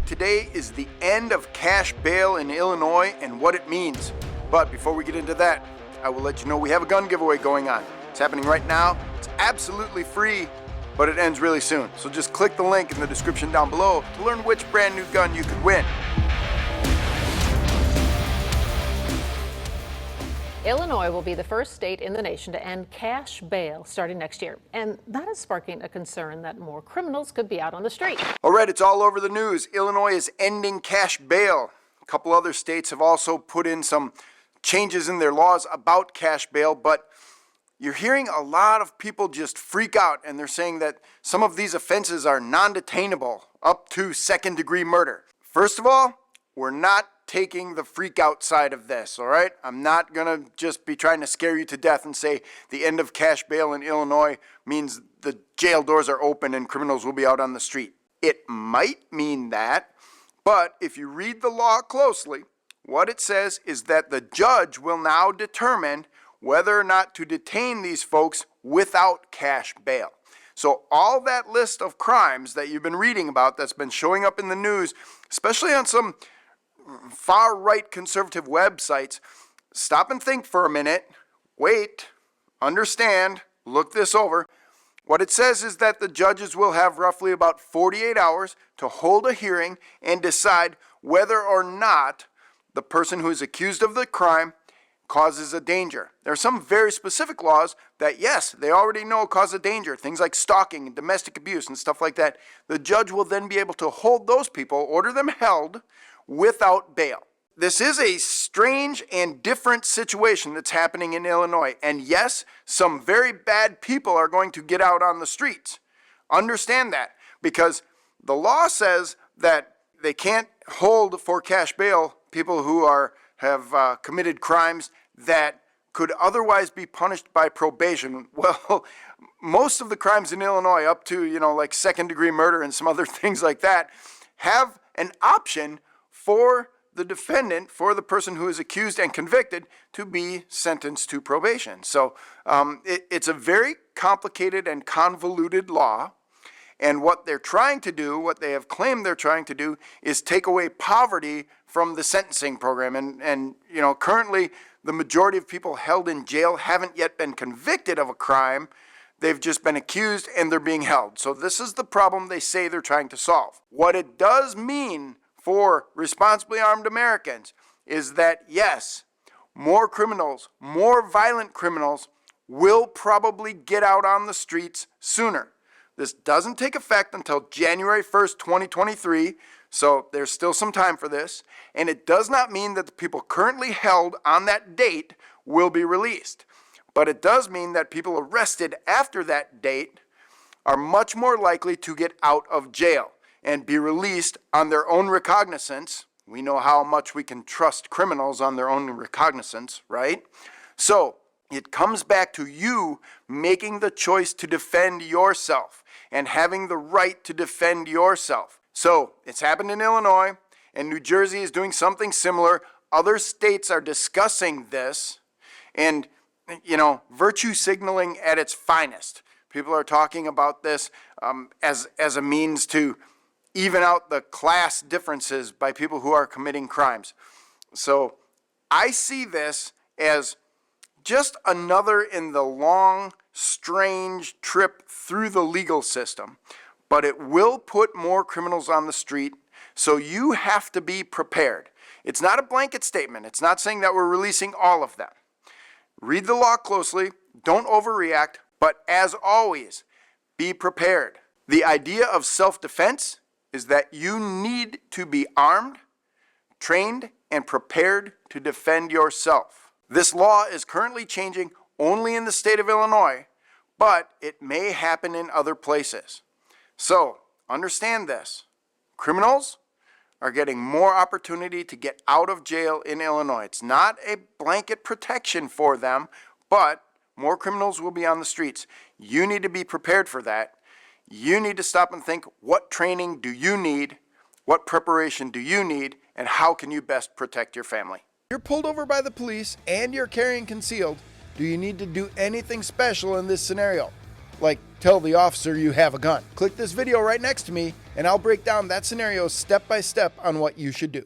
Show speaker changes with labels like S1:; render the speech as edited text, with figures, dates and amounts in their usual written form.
S1: today is the end of cash bail in Illinois and what it means. But before we get into that, I will let you know we have a gun giveaway going on. It's happening right now. It's absolutely free, but it ends really soon. So just click the link in the description down below to learn which brand new gun you could win.
S2: Illinois will be the first state in the nation to end cash bail starting next year. And that is sparking a concern that more criminals could be out on the street.
S1: All right, it's all over the news. Illinois is ending cash bail. A couple other states have also put in some changes in their laws about cash bail, but you're hearing a lot of people just freak out, and they're saying that some of these offenses are non-detainable, up to second-degree murder. First of all, we're not taking the freak out side of this, all right? I'm not gonna just be trying to scare you to death and say the end of cash bail in Illinois means the jail doors are open and criminals will be out on the street. It might mean that, but if you read the law closely, what it says is that the judge will now determine whether or not to detain these folks without cash bail. So all that list of crimes that you've been reading about that's been showing up in the news, especially on some far-right conservative websites, stop and think for a minute, wait, understand, look this over. What it says is that the judges will have roughly about 48 hours to hold a hearing and decide whether or not the person who is accused of the crime causes a danger. There are some very specific laws that, yes, they already know cause a danger, things like stalking and domestic abuse and stuff like that. The judge will then be able to hold those people, order them held, without bail. This is a strange and different situation that's happening in Illinois. And yes, some very bad people are going to get out on the streets. Understand that, because the law says that they can't hold for cash bail people who have committed crimes that could otherwise be punished by probation. Well, most of the crimes in Illinois, up to, like second-degree murder and some other things like that, have an option for the defendant, for the person who is accused and convicted, to be sentenced to probation. So it's a very complicated and convoluted law. And what they're trying to do, what they have claimed they're trying to do, is take away poverty from the sentencing program. And currently, the majority of people held in jail haven't yet been convicted of a crime. They've just been accused and they're being held. So this is the problem they say they're trying to solve. What it does mean for responsibly armed Americans is that, yes, more criminals, more violent criminals will probably get out on the streets sooner. This doesn't take effect until January 1st, 2023, so there's still some time for this. And it does not mean that the people currently held on that date will be released. But it does mean that people arrested after that date are much more likely to get out of jail and be released on their own recognizance. We know how much we can trust criminals on their own recognizance, right? So it comes back to you making the choice to defend yourself and having the right to defend yourself. So it's happened in Illinois, and New Jersey is doing something similar. Other states are discussing this, and virtue signaling at its finest. People are talking about this as a means to even out the class differences by people who are committing crimes. So I see this as just another in the long, strange trip through the legal system. But it will put more criminals on the street, so you have to be prepared. It's not a blanket statement. It's not saying that we're releasing all of them. Read the law closely, don't overreact, but as always, be prepared. The idea of self-defense is that you need to be armed, trained, and prepared to defend yourself. This law is currently changing only in the state of Illinois, but it may happen in other places. So, understand this. Criminals are getting more opportunity to get out of jail in Illinois. It's not a blanket protection for them, but more criminals will be on the streets. You need to be prepared for that. You need to stop and think, what training do you need? What preparation do you need? And how can you best protect your family? You're pulled over by the police and you're carrying concealed. Do you need to do anything special in this scenario? Like tell the officer you have a gun. Click this video right next to me and I'll break down that scenario step by step on what you should do.